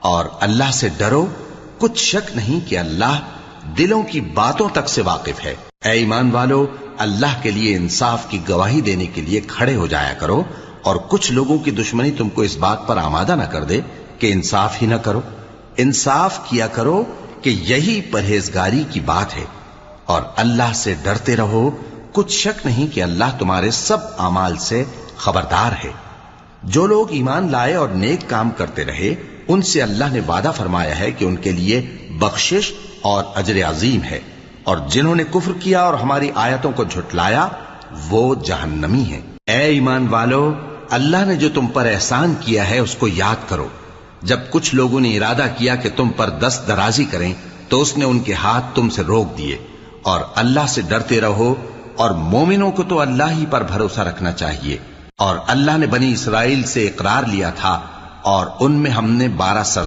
اور اللہ سے ڈرو، کچھ شک نہیں کہ اللہ دلوں کی باتوں تک سے واقف ہے۔ اے ایمان والو، اللہ کے لیے انصاف کی گواہی دینے کے لیے کھڑے ہو جایا کرو، اور کچھ لوگوں کی دشمنی تم کو اس بات پر آمادہ نہ کر دے کہ انصاف ہی نہ کرو۔ انصاف کیا کرو کہ یہی پرہیزگاری کی بات ہے، اور اللہ سے ڈرتے رہو، کچھ شک نہیں کہ اللہ تمہارے سب اعمال سے خبردار ہے۔ جو لوگ ایمان لائے اور نیک کام کرتے رہے، ان سے اللہ نے وعدہ فرمایا ہے کہ ان کے لیے بخشش اور اجر عظیم ہے، اور جنہوں نے کفر کیا اور ہماری آیتوں کو جھٹلایا وہ جہنمی ہیں۔ اے ایمان والو، اللہ نے جو تم پر احسان کیا ہے اس کو یاد کرو۔ جب کچھ لوگوں نے ارادہ کیا کہ تم پر دست درازی کریں تو اس نے ان کے ہاتھ تم سے روک دیے، اور اللہ سے ڈرتے رہو، اور مومنوں کو تو اللہ ہی پر بھروسہ رکھنا چاہیے۔ اور اللہ نے بنی اسرائیل سے اقرار لیا تھا، اور ان میں ہم نے 12